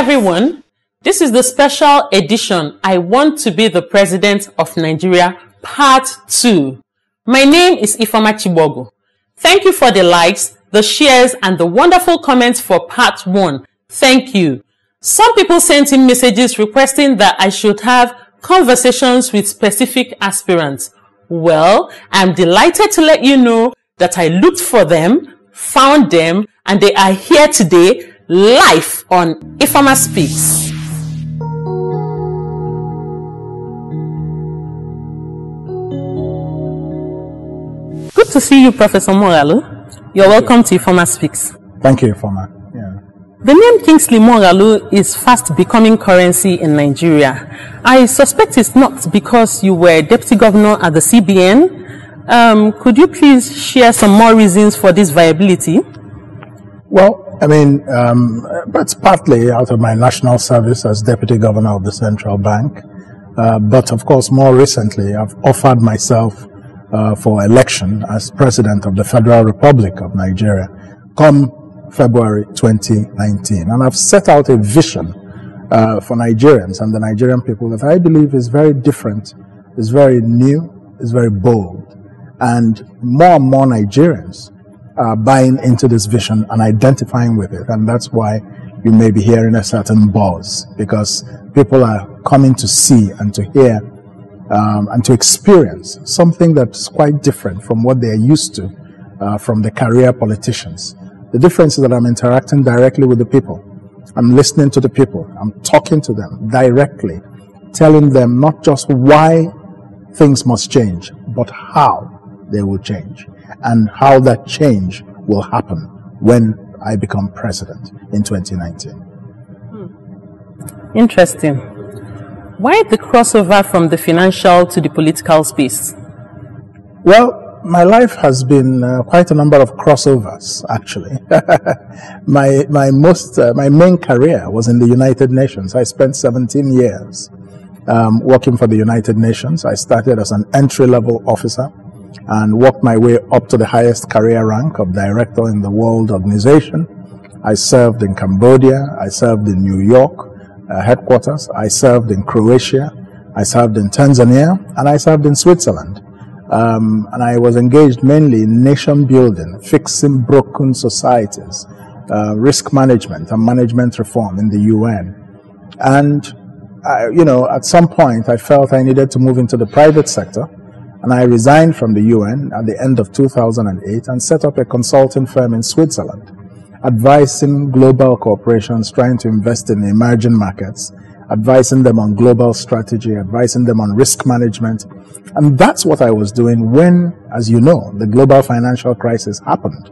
everyone. This is the special edition, I Want to Be the President of Nigeria, Part 2. My name is Ifeoma Chibwogu. Thank you for the likes, the shares, and the wonderful comments for Part 1. Thank you. Some people sent in messages requesting that I should have conversations with specific aspirants. Well, I'm delighted to let you know that I looked for them, found them, and they are here today, live on Ifeoma Speaks. Good to see you, Professor Moghalu. You're welcome to Ifeoma Speaks. Thank you, Ifeoma. Yeah. The name Kingsley Moghalu is fast becoming currency in Nigeria. I suspect it's not because you were deputy governor at the CBN. Could you please share some more reasons for this viability? Well, I mean, that's partly out of my national service as deputy governor of the central bank. But of course, more recently, I've offered myself for election as president of the Federal Republic of Nigeria come February 2019. And I've set out a vision for Nigerians and the Nigerian people that I believe is very different, is very new, is very bold. And more Nigerians are buying into this vision and identifying with it. And that's why you may be hearing a certain buzz, because people are coming to see and to hear and to experience something that's quite different from what they're used to from the career politicians. The difference is that I'm interacting directly with the people. I'm listening to the people. I'm talking to them directly, telling them not just why things must change, but how they will change and how that change will happen when I become president in 2019. Interesting. Why the crossover from the financial to the political space? Well, my life has been quite a number of crossovers, actually. my main career was in the United Nations. I spent 17 years working for the United Nations. I started as an entry-level officer and worked my way up to the highest career rank of director in the World Organization. I served in Cambodia. I served in New York headquarters. I served in Croatia. I served in Tanzania, and I served in Switzerland. And I was engaged mainly in nation building, fixing broken societies, risk management and management reform in the UN. And, at some point I felt I needed to move into the private sector, and I resigned from the UN at the end of 2008 and set up a consulting firm in Switzerland, advising global corporations trying to invest in emerging markets, advising them on global strategy, advising them on risk management. And that's what I was doing when, as you know, the global financial crisis happened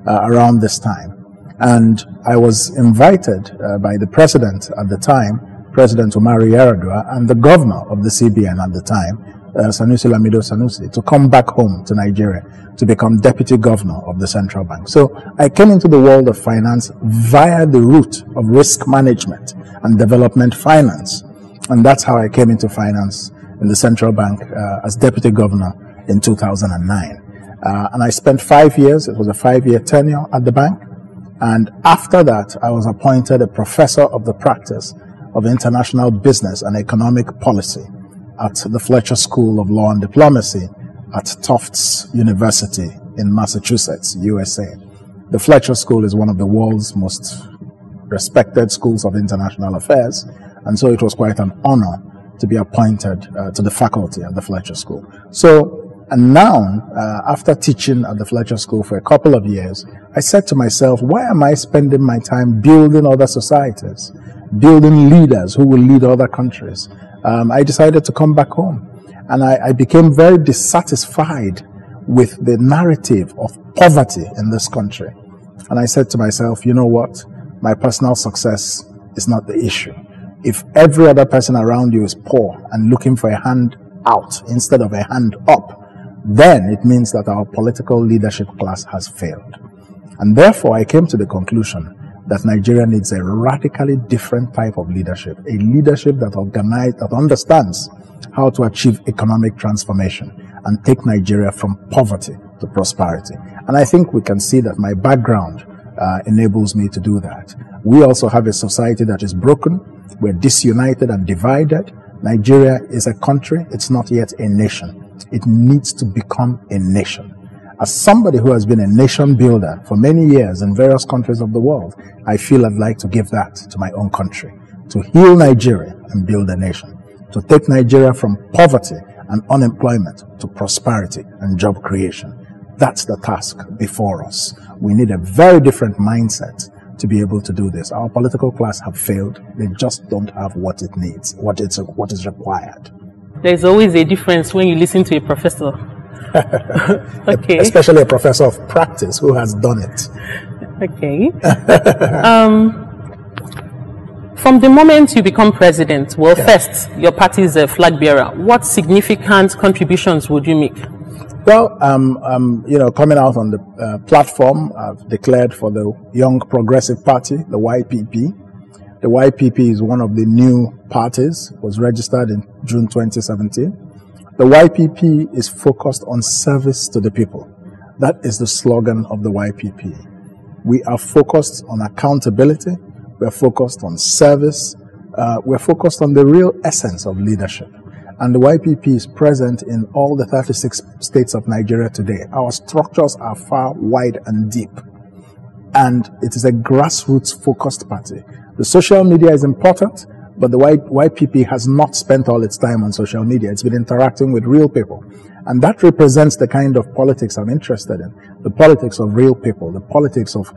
around this time. And I was invited by the president at the time, President Umaru Yar'Adua, and the governor of the CBN at the time, Sanusi Lamido Sanusi, to come back home to Nigeria to become deputy governor of the central bank. So I came into the world of finance via the route of risk management and development finance. And that's how I came into finance in the central bank as deputy governor in 2009. And I spent 5 years, it was a 5-year tenure at the bank. And after that, I was appointed a professor of the practice of international business and economic policy at the Fletcher School of Law and Diplomacy at Tufts University in Massachusetts, USA. The Fletcher School is one of the world's most respected schools of international affairs, and so it was quite an honor to be appointed to the faculty at the Fletcher School. So, and now, after teaching at the Fletcher School for a couple of years, I said to myself, why am I spending my time building other societies, building leaders who will lead other countries? I decided to come back home, and I became very dissatisfied with the narrative of poverty in this country. And I said to myself, you know what? My personal success is not the issue. If every other person around you is poor and looking for a hand out instead of a hand up, then it means that our political leadership class has failed. And therefore, I came to the conclusion that Nigeria needs a radically different type of leadership, a leadership that understands how to achieve economic transformation and take Nigeria from poverty to prosperity. And I think we can see that my background enables me to do that. We also have a society that is broken. We're disunited and divided. Nigeria is a country. It's not yet a nation. It needs to become a nation. As somebody who has been a nation builder for many years in various countries of the world, I feel I'd like to give that to my own country, to heal Nigeria and build a nation, to take Nigeria from poverty and unemployment to prosperity and job creation. That's the task before us. We need a very different mindset to be able to do this. Our political class have failed. They just don't have what it needs, what is required. There's always a difference when you listen to a professor. Okay. Especially a professor of practice who has done it. Okay. From the moment you become president, well, first, your party is a flag bearer. What significant contributions would you make? Well, coming out on the platform, I've declared for the Young Progressive Party, the YPP. The YPP is one of the new parties. It was registered in June 2017. The YPP is focused on service to the people. That is the slogan of the YPP. We are focused on accountability. We're focused on service. We're focused on the real essence of leadership. And the YPP is present in all the 36 states of Nigeria today. Our structures are far, wide, and deep. And it is a grassroots-focused party. The social media is important, but the YPP has not spent all its time on social media. It's been interacting with real people. And that represents the kind of politics I'm interested in. The politics of real people, the politics of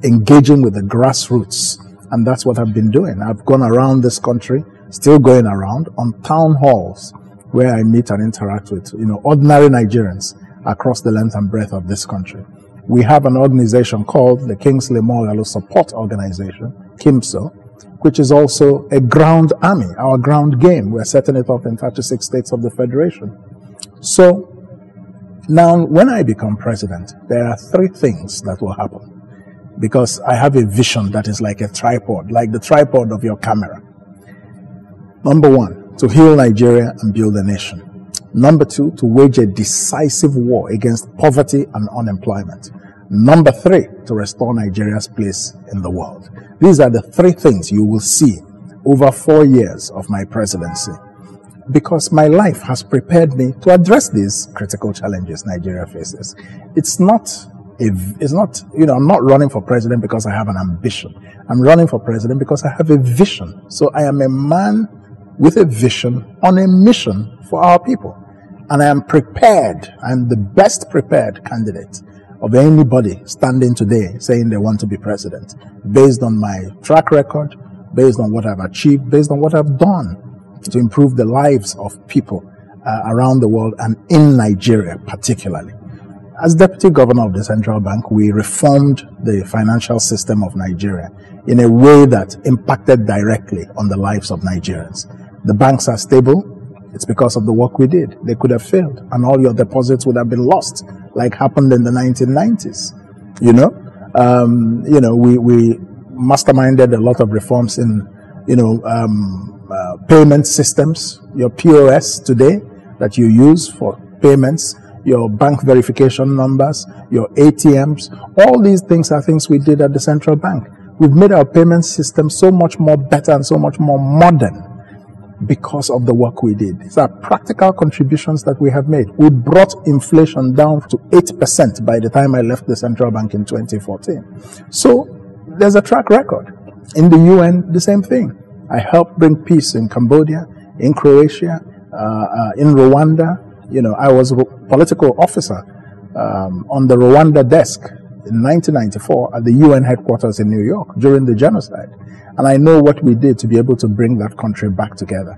engaging with the grassroots. And that's what I've been doing. I've gone around this country, still going around, on town halls where I meet and interact with, ordinary Nigerians across the length and breadth of this country. We have an organization called the Kingsley Moghalu Support Organization, KIMSO, which is also a ground army, our ground game. We're setting it up in 36 states of the Federation. So now when I become president, there are three things that will happen, because I have a vision that is like a tripod, like the tripod of your camera. Number one, to heal Nigeria and build a nation. Number two, to wage a decisive war against poverty and unemployment. Number three, to restore Nigeria's place in the world. These are the three things you will see over 4 years of my presidency, because my life has prepared me to address these critical challenges Nigeria faces. I'm not running for president because I have an ambition. I'm running for president because I have a vision. So I am a man with a vision on a mission for our people. And I am prepared. I'm the best prepared candidate of anybody standing today saying they want to be president, based on my track record, based on what I've achieved, based on what I've done to improve the lives of people around the world and in Nigeria particularly. As Deputy Governor of the Central Bank, we reformed the financial system of Nigeria in a way that impacted directly on the lives of Nigerians. The banks are stable. It's because of the work we did. They could have failed, and all your deposits would have been lost, like happened in the 1990s. We masterminded a lot of reforms in, payment systems. Your POS today that you use for payments, your bank verification numbers, your ATMs, all these things are things we did at the central bank. We've made our payment system so much more better and so much more modern because of the work we did. These are practical contributions that we have made. We brought inflation down to 8% by the time I left the central bank in 2014. So there's a track record. In the UN, the same thing. I helped bring peace in Cambodia, in Croatia, in Rwanda. I was a political officer on the Rwanda desk in 1994 at the UN headquarters in New York during the genocide. And I know what we did to be able to bring that country back together.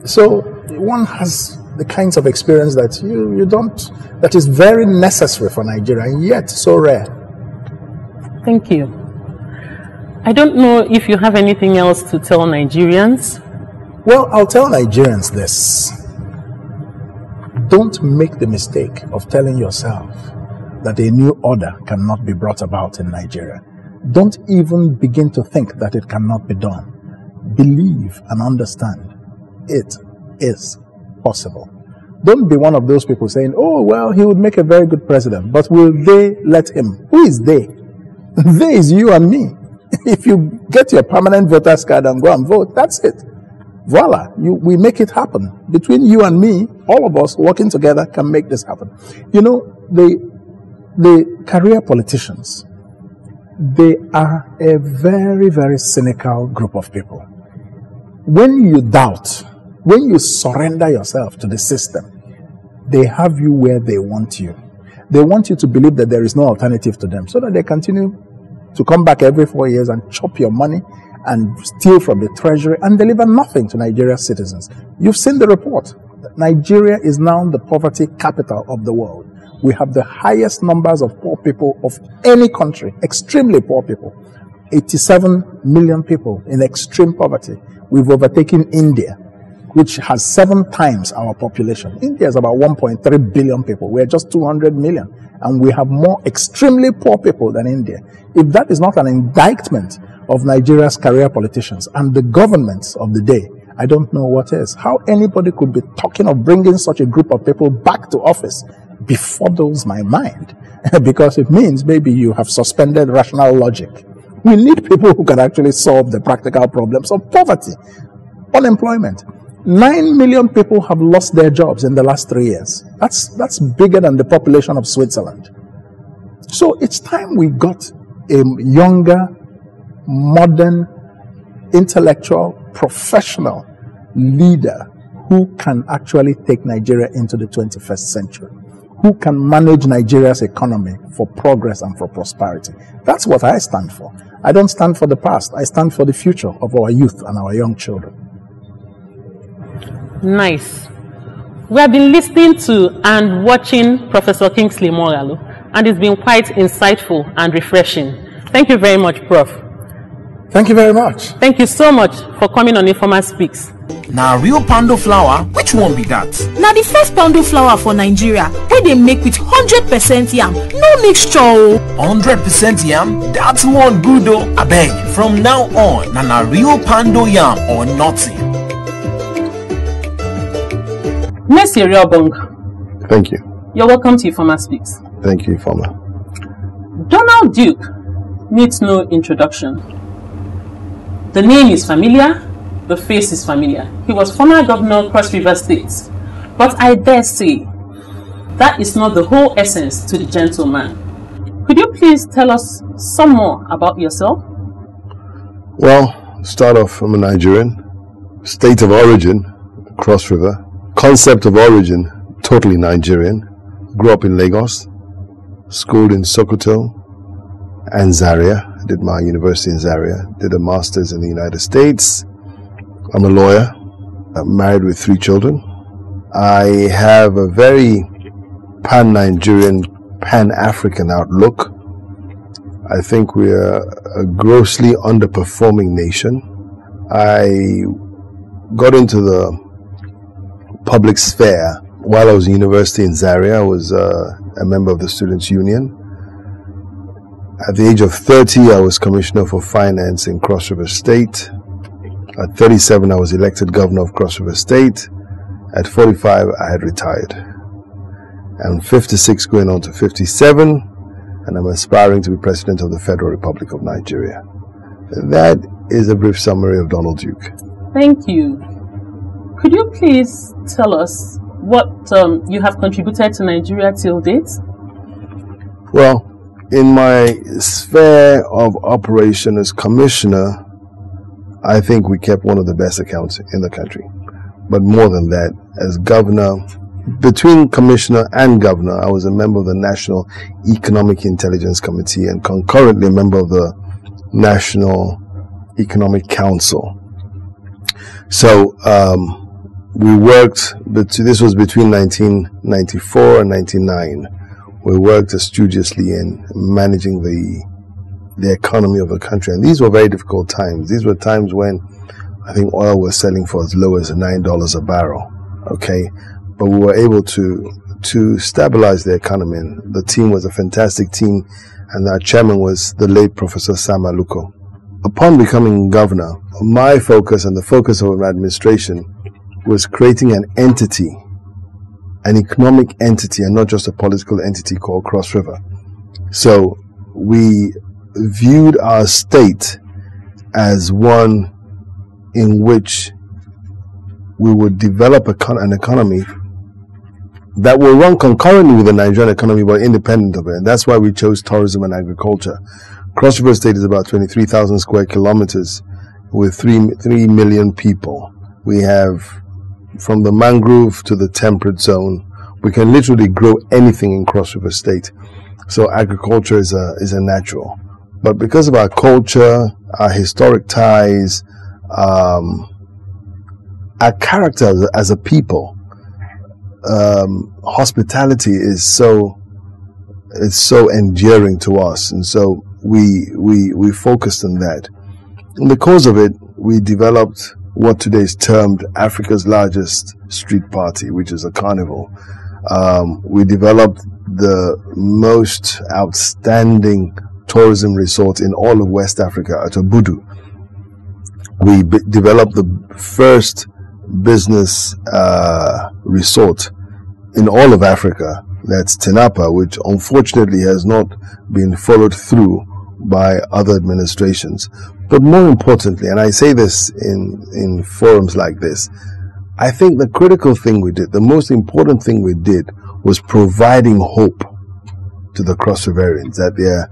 So one has the kinds of experience that you don't, that is very necessary for Nigeria, and yet so rare. Thank you. I don't know if you have anything else to tell Nigerians. Well, I'll tell Nigerians this. Don't make the mistake of telling yourself that a new order cannot be brought about in Nigeria. Don't even begin to think that it cannot be done. Believe and understand it is possible. Don't be one of those people saying, oh, well, he would make a very good president, but will they let him? Who is they? They is you and me. If you get your permanent voter's card and go and vote, that's it. Voila, we make it happen. Between you and me, all of us working together can make this happen. You know, the career politicians, they are a very, very cynical group of people. When you doubt, when you surrender yourself to the system, they have you where they want you. They want you to believe that there is no alternative to them, so that they continue to come back every 4 years and chop your money and steal from the treasury and deliver nothing to Nigeria's citizens. You've seen the report. Nigeria is now the poverty capital of the world. We have the highest numbers of poor people of any country, extremely poor people. 87 million people in extreme poverty. We've overtaken India, which has 7 times our population. India is about 1.3 billion people. We're just 200 million. And we have more extremely poor people than India. If that is not an indictment of Nigeria's career politicians and the governments of the day, I don't know what is. How anybody could be talking of bringing such a group of people back to office befuddles my mind. Because it means maybe you have suspended rational logic. We need people who can actually solve the practical problems of poverty, unemployment. 9 million people have lost their jobs in the last 3 years. That's bigger than the population of Switzerland. So it's time we got a younger, modern, intellectual, professional leader who can actually take Nigeria into the 21st century, who can manage Nigeria's economy for progress and for prosperity. That's what I stand for. I don't stand for the past. I stand for the future of our youth and our young children. Nice. We have been listening to and watching Professor Kingsley Moghalu, and it's been quite insightful and refreshing. Thank you very much, Prof. Thank you very much. Thank you so much for coming on Informa Speaks. Now, real Pando flour, which one be that? Now, the first Pando flour for Nigeria, where they make with 100% yam, no mixture. 100% yam? That's one good though. I beg, from now on, na real Pando yam or nothing. Messi Riobong. Thank you. You're welcome to Informa Speaks. Thank you, Informa. Donald Duke needs no introduction. The name is familiar, the face is familiar. He was former governor of Cross River State. But I dare say, that is not the whole essence to the gentleman. Could you please tell us some more about yourself? Well, start off from a Nigerian. State of origin, Cross River. Concept of origin, totally Nigerian. Grew up in Lagos. Schooled in Sokoto and Zaria. Did my university in Zaria. Did a master's in the United States. I'm a lawyer. I'm married with 3 children. I have a very pan-Nigerian, pan-African outlook. I think we are a grossly underperforming nation. I got into the public sphere while I was in university in Zaria. I was a member of the Students' Union. At the age of 30, I was Commissioner for Finance in Cross River State. At 37, I was elected Governor of Cross River State. At 45, I had retired. I'm 56 going on to 57, and I'm aspiring to be President of the Federal Republic of Nigeria. That is a brief summary of Donald Duke. Thank you. Could you please tell us what you have contributed to Nigeria till date? Well, in my sphere of operation as Commissioner, I think we kept one of the best accounts in the country. But more than that, as Governor, between Commissioner and Governor, I was a member of the National Economic Intelligence Committee and concurrently a member of the National Economic Council. So we worked, this was between 1994 and 1999. We worked studiously in managing the economy of the country. And these were very difficult times. These were times when I think oil was selling for as low as $9 a barrel. Okay. But we were able to stabilize the economy. And the team was a fantastic team. And our chairman was the late Professor Sam Aluko. Upon becoming governor, my focus and the focus of my administration was creating an entity, an economic entity, and not just a political entity called Cross River. So we viewed our state as one in which we would develop an economy that will run concurrently with the Nigerian economy but independent of it. And that's why we chose tourism and agriculture. Cross River State is about 23,000 square kilometers with 3 million people. We have from the mangrove to the temperate zone. We can literally grow anything in Cross River State. So agriculture is a natural. But because of our culture, our historic ties, our character as a people, hospitality is so endearing to us, and so we focused on that. In the course of it, we developed what today is termed Africa's largest street party, which is a carnival. We developed the most outstanding tourism resort in all of West Africa at Obudu. We developed the first business resort in all of Africa, that's Tinapa, which unfortunately has not been followed through by other administrations. But more importantly, and I say this in forums like this, I think the critical thing we did, the most important thing we did, was providing hope to the Cross Riverians that their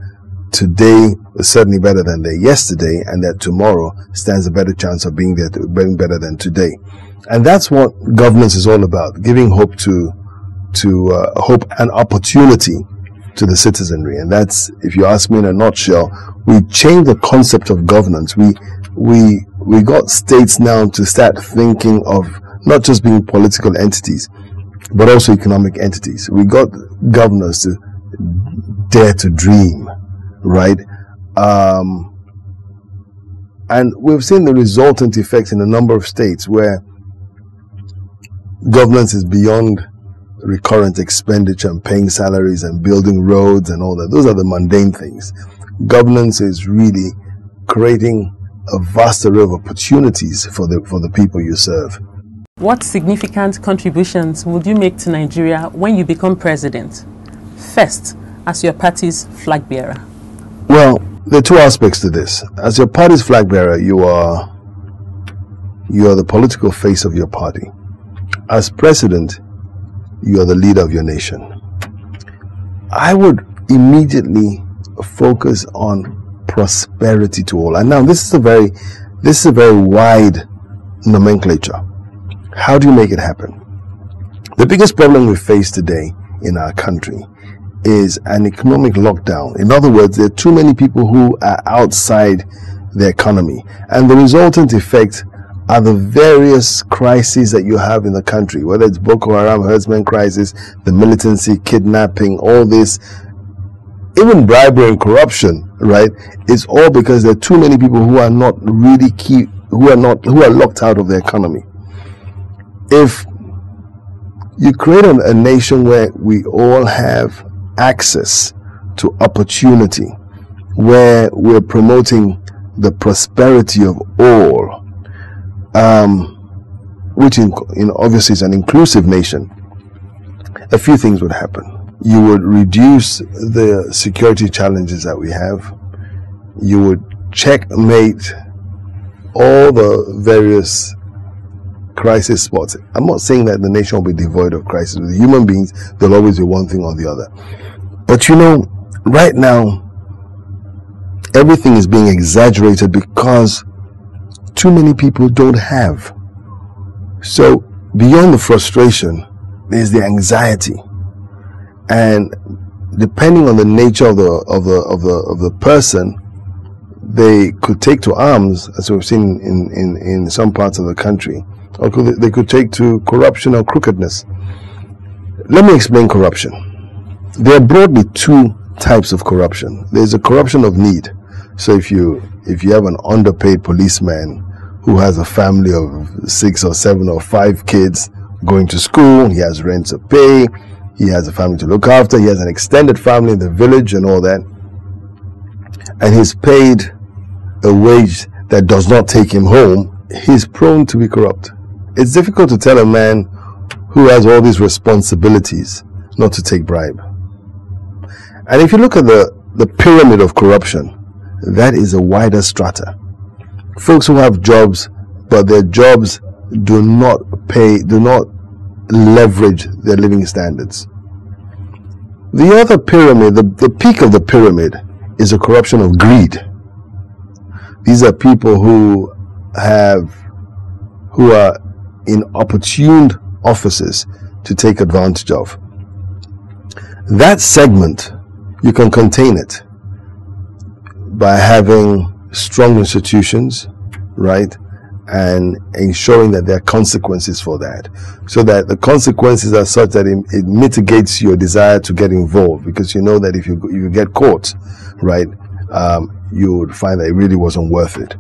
today is certainly better than their yesterday, and that tomorrow stands a better chance of being better than today. And that's what governance is all about: giving hope to hope and opportunity to the citizenry. And that's, if you ask me in a nutshell, we changed the concept of governance. We got states now to start thinking of not just being political entities, but also economic entities. We got governors to dare to dream, right? And we've seen the resultant effects in a number of states where governance is beyond recurrent expenditure and paying salaries and building roads and all that. Those are the mundane things. Governance is really creating a vast array of opportunities for the people you serve. What significant contributions would you make to Nigeria when you become president? First, as your party's flag bearer. Well, there are two aspects to this. As your party's flag bearer, you are the political face of your party. As president, you are the leader of your nation. I would immediately focus on prosperity to all. And now this is a very wide nomenclature. How do you make it happen? The biggest problem we face today in our country is an economic lockdown. In other words, there are too many people who are outside the economy, and the resultant effect are the various crises that you have in the country, whether it's Boko Haram, herdsmen crisis, the militancy, kidnapping, all this, even bribery and corruption, right? It's all because there are too many people who are not really who are locked out of the economy. If you create a nation where we all have access to opportunity, where we're promoting the prosperity of all, which obviously is an inclusive nation, a few things would happen. You would reduce the security challenges that we have. You would checkmate all the various crisis spots. I'm not saying that the nation will be devoid of crisis. With human beings, there'll always be one thing or the other. But right now, everything is being exaggerated because too many people don't have. So beyond the frustration, there's the anxiety, and depending on the nature of the person, they could take to arms, as we've seen in some parts of the country, or they could take to corruption or crookedness. Let me explain corruption. There are broadly two types of corruption. There's a corruption of need. So if you have an underpaid policeman who has a family of 6 or 7 or 5 kids going to school, he has rent to pay, he has a family to look after, he has an extended family in the village and all that, and he's paid a wage that does not take him home, he's prone to be corrupt. It's difficult to tell a man who has all these responsibilities not to take bribe. And if you look at the pyramid of corruption, that is a wider strata. Folks who have jobs, but their jobs do not leverage their living standards. The other pyramid, the peak of the pyramid, is a corruption of greed. These are people who are in opportune offices to take advantage of. That segment, you can contain it by having strong institutions, right? And ensuring that there are consequences for that, so that the consequences are such that it mitigates your desire to get involved, because you know that if you get caught, right, you would find that it really wasn't worth it.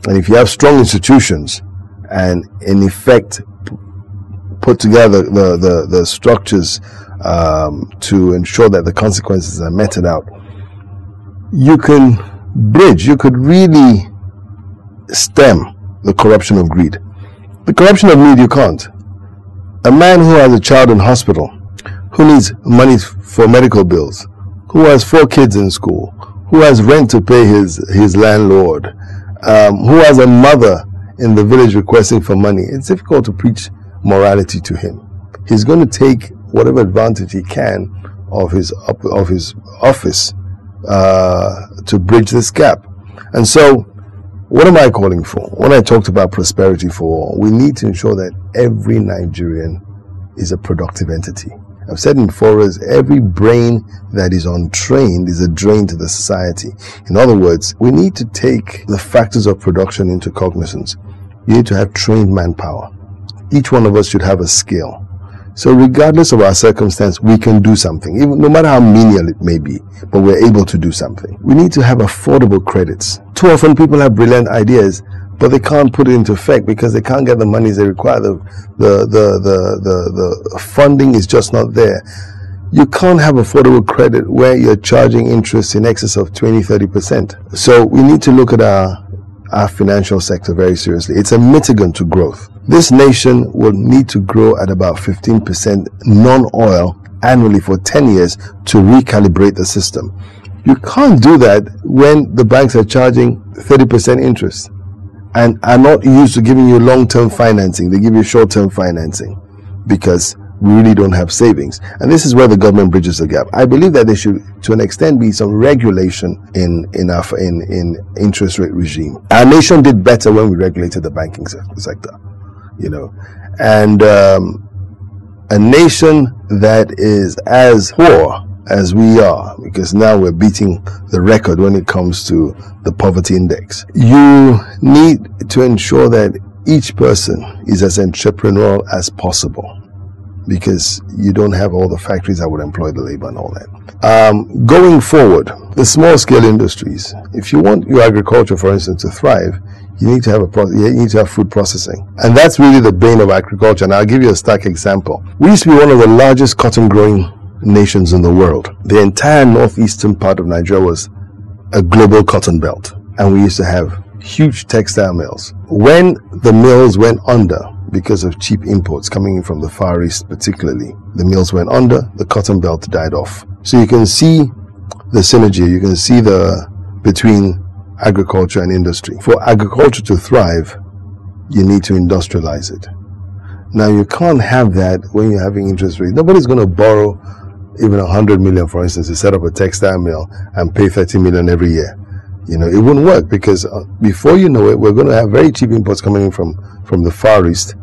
And if you have strong institutions and in effect put together the structures to ensure that the consequences are meted out, you can bridge, you could really stem the corruption of greed. The corruption of greed, you can't. A man who has a child in hospital, who needs money for medical bills, who has 4 kids in school, who has rent to pay his landlord, who has a mother in the village requesting for money, it's difficult to preach morality to him. He's going to take whatever advantage he can of his office to bridge this gap. And so, what am I calling for? When I talked about prosperity for all, we need to ensure that every Nigerian is a productive entity. I've said in forums, every brain that is untrained is a drain to the society. In other words, we need to take the factors of production into cognizance. You need to have trained manpower. Each one of us should have a skill. So regardless of our circumstance, we can do something, even no matter how menial it may be, but we're able to do something. We need to have affordable credits. Too often people have brilliant ideas, but they can't put it into effect because they can't get the monies they require. The funding is just not there. You can't have affordable credit where you're charging interest in excess of 20-30%. So we need to look at our financial sector very seriously. It's a mitigant to growth. This nation will need to grow at about 15% non-oil annually for 10 years to recalibrate the system. You can't do that when the banks are charging 30% interest and are not used to giving you long-term financing. They give you short-term financing because we really don't have savings. And this is where the government bridges the gap. I believe that there should, to an extent, be some regulation in interest rate regime. Our nation did better when we regulated the banking sector, you know. And a nation that is as poor as we are, because now we're beating the record when it comes to the poverty index. You need to ensure that each person is as entrepreneurial as possible, because you don't have all the factories that would employ the labor and all that. Going forward, the small scale industries, if you want your agriculture, for instance, to thrive, you need to have food processing. And that's really the bane of agriculture. And I'll give you a stark example. We used to be one of the largest cotton growing nations in the world. The entire northeastern part of Nigeria was a global cotton belt. And we used to have huge textile mills. When the mills went under, because of cheap imports coming in from the Far East particularly, the mills went under, the cotton belt died off. So you can see the synergy, you can see between agriculture and industry. For agriculture to thrive, you need to industrialize it. Now you can't have that when you're having interest rates. Nobody's going to borrow even 100 million, for instance, to set up a textile mill and pay 30 million every year. You know, it wouldn't work, because before you know it, we're going to have very cheap imports coming in from the Far East,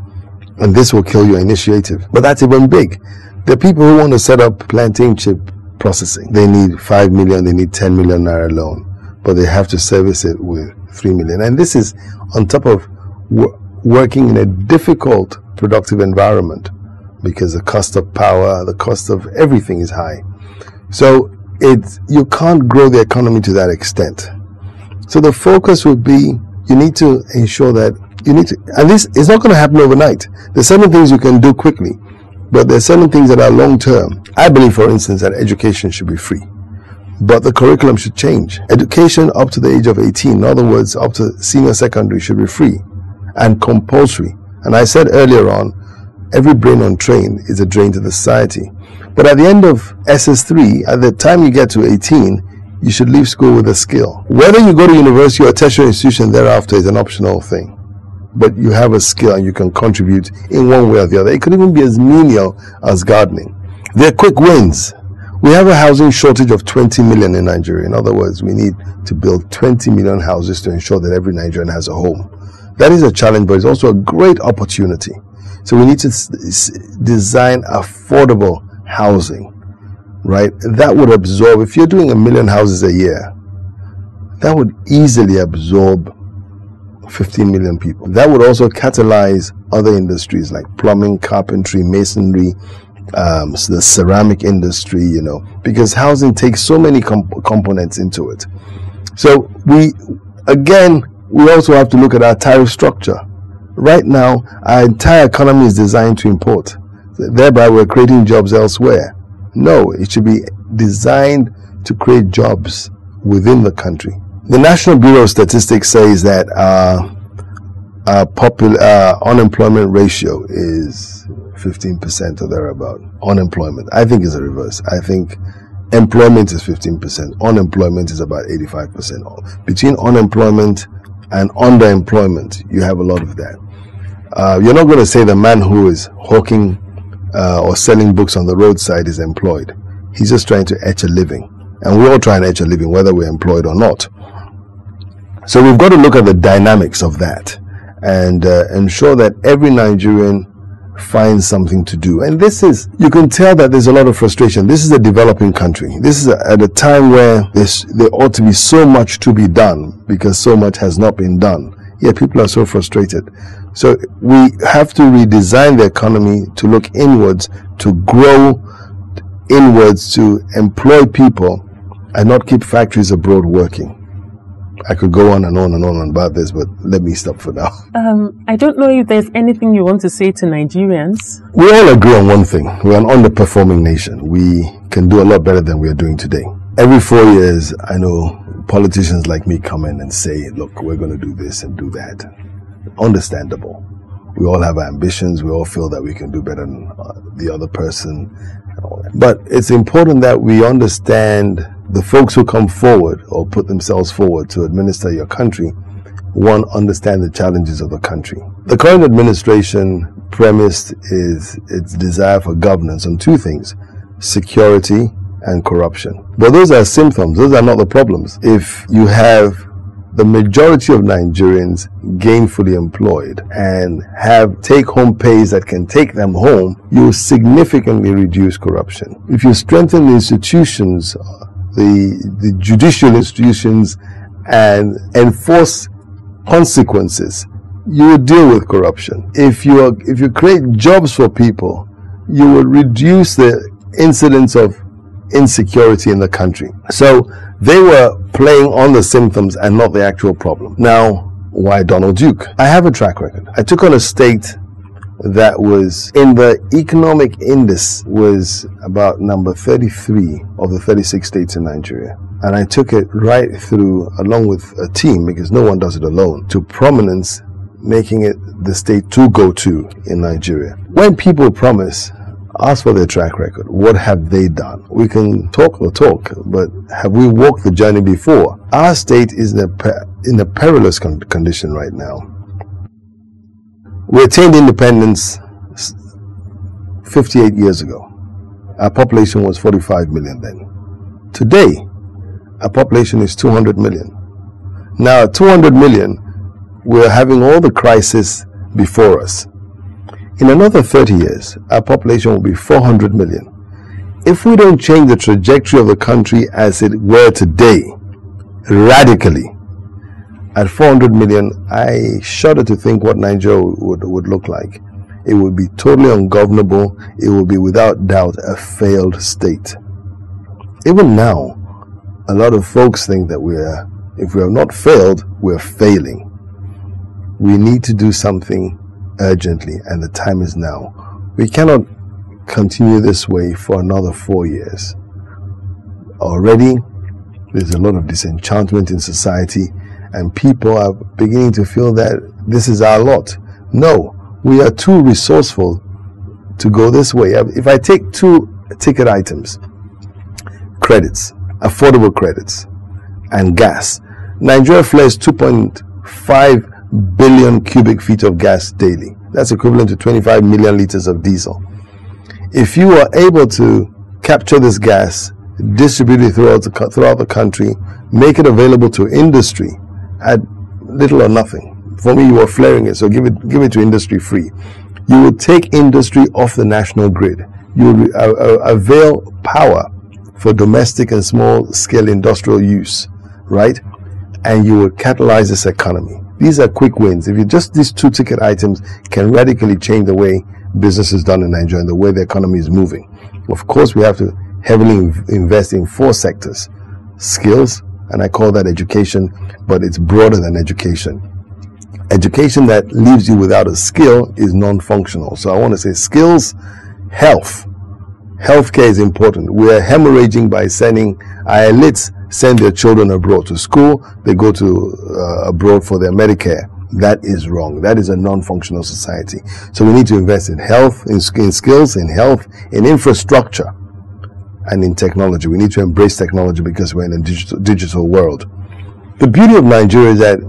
and this will kill your initiative. But that's even big. There are people who want to set up plantain chip processing. They need 5 million, they need 10 million naira loan, but they have to service it with 3 million. And this is on top of working in a difficult productive environment, because the cost of power, the cost of everything is high. So you can't grow the economy to that extent. So the focus would be, you need to ensure that and this is not going to happen overnight. There's certain things you can do quickly, but there's certain things that are long term. I believe, for instance, that education should be free, but the curriculum should change. Education up to the age of 18, in other words, up to senior secondary, should be free and compulsory. And I said earlier on, every brain untrained is a drain to the society. But at the end of SS3, at the time you get to 18, you should leave school with a skill. Whether you go to university or a tertiary institution thereafter is an optional thing. But you have a skill and you can contribute in one way or the other. It could even be as menial as gardening. There are quick wins. We have a housing shortage of 20 million in Nigeria. In other words, we need to build 20 million houses to ensure that every Nigerian has a home. That is a challenge, but it's also a great opportunity. So we need to design affordable housing, right? That would absorb, if you're doing 1 million houses a year, that would easily absorb 15 million people. That would also catalyze other industries like plumbing, carpentry, masonry, the ceramic industry, you know, because housing takes so many components into it. So we also have to look at our tariff structure. Right now, our entire economy is designed to import. Thereby, we're creating jobs elsewhere. No, it should be designed to create jobs within the country. The National Bureau of Statistics says that our unemployment ratio is 15% or thereabout. Unemployment. I think is a reverse. I think employment is 15%. Unemployment is about 85%. Between unemployment and underemployment, you have a lot of that. You're not going to say the man who is hawking or selling books on the roadside is employed. He's just trying to etch a living. And we all try and etch a living, whether we're employed or not. So we've got to look at the dynamics of that and ensure that every Nigerian finds something to do. And you can tell that there's a lot of frustration. This is a developing country. This is at a time where there ought to be so much to be done because so much has not been done. Yet people are so frustrated. So we have to redesign the economy to look inwards, to grow inwards, to employ people and not keep factories abroad working. I could go on and on and on about this, but let me stop for now. I don't know if there's anything you want to say to Nigerians. We all agree on one thing. We're an underperforming nation. We can do a lot better than we are doing today. Every 4 years, I know politicians like me come in and say, look, we're going to do this and do that. Understandable. We all have ambitions. We all feel that we can do better than the other person. But it's important that we understand the folks who come forward or put themselves forward to administer your country, one, understand the challenges of the country. The current administration premised its desire for governance on two things: security and corruption. But those are symptoms. Those are not the problems. If you have the majority of Nigerians gainfully employed and have take-home pays that can take them home, you will significantly reduce corruption. If you strengthen the institutions, the judicial institutions, and enforce consequences, you will deal with corruption. If you create jobs for people, you will reduce the incidence of insecurity in the country. So they were playing on the symptoms and not the actual problem. Now, why Donald Duke? I have a track record. I took on a state that was in the economic index was about number 33 of the 36 states in Nigeria. And I took it right through, along with a team, because no one does it alone, to prominence, making it the state to go to in Nigeria. When people promise, ask for their track record. What have they done? We can talk the talk, but have we walked the journey before? Our state is in a perilous condition right now. We attained independence 58 years ago. Our population was 45 million then. Today, our population is 200 million. Now, at 200 million, we're having all the crises before us. In another 30 years, our population will be 400 million. If we don't change the trajectory of the country as it were today, radically, at 400 million, I shudder to think what Nigeria would look like. It would be totally ungovernable. It will be without doubt a failed state. Even now, a lot of folks think that if we have not failed, we're failing. We need to do something urgently, and the time is now. We cannot continue this way for another 4 years. Already, there's a lot of disenchantment in society, and people are beginning to feel that this is our lot. No, we are too resourceful to go this way. If I take two ticket items, credits, affordable credits, and gas. Nigeria flares 2.5 billion cubic feet of gas daily. That's equivalent to 25 million liters of diesel. If you are able to capture this gas, distribute it throughout the country, make it available to industry at little or nothing. For me, you are flaring it, so give it to industry free. You will take industry off the national grid. You will avail power for domestic and small-scale industrial use, right? And you will catalyze this economy. These are quick wins. If you just these two ticket items can radically change the way business is done in Nigeria and the way the economy is moving. Of course, we have to heavily invest in 4 sectors: skills, and I call that education, but it's broader than education. Education that leaves you without a skill is non-functional. So I want to say skills, health. Healthcare is important. We are hemorrhaging by sending our elites send their children abroad to school. They go to abroad for their Medicare. That is wrong. That is a non-functional society. So we need to invest in health, in skills, in health, in infrastructure, and in technology. We need to embrace technology because we're in a digital world. The beauty of Nigeria is that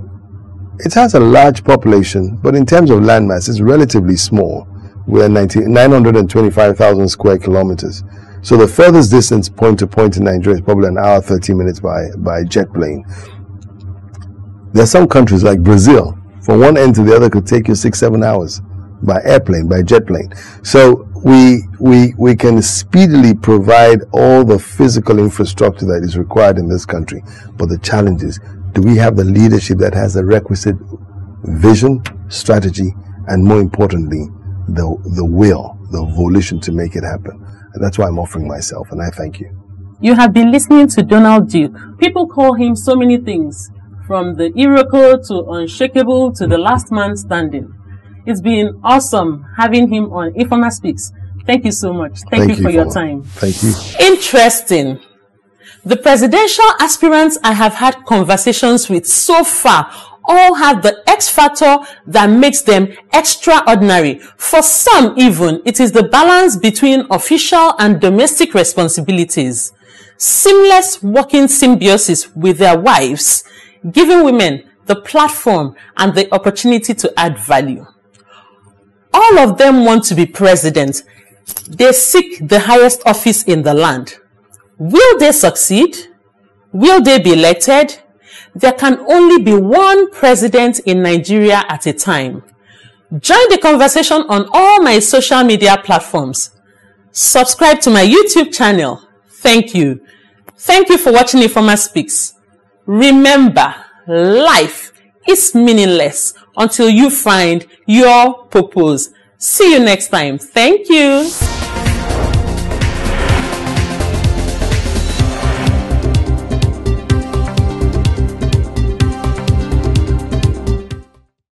it has a large population, but in terms of landmass, it's relatively small. We're 925,000 square kilometers. So the furthest distance point to point in Nigeria is probably an hour, 30 minutes by jet plane. There are some countries like Brazil, from one end to the other could take you 6-7 hours by airplane, by jet plane. So we can speedily provide all the physical infrastructure that is required in this country. But the challenge is, do we have the leadership that has the requisite vision, strategy, and more importantly, the will, the volition to make it happen? And that's why I'm offering myself, and I thank you. You have been listening to Donald Duke. People call him so many things, from the Iroko to Unshakable to the last man standing. It's been awesome having him on Ifeoma Speaks. Thank you so much. Thank you for your time. Thank you. Interesting. The presidential aspirants I have had conversations with so far all have the X factor that makes them extraordinary. For some even, it is the balance between official and domestic responsibilities, seamless working symbiosis with their wives, giving women the platform and the opportunity to add value. All of them want to be president. They seek the highest office in the land. Will they succeed? Will they be elected? There can only be one president in Nigeria at a time. Join the conversation on all my social media platforms. Subscribe to my YouTube channel. Thank you. Thank you for watching Ifeoma Speaks. Remember, life is meaningless until you find your purpose. See you next time. Thank you.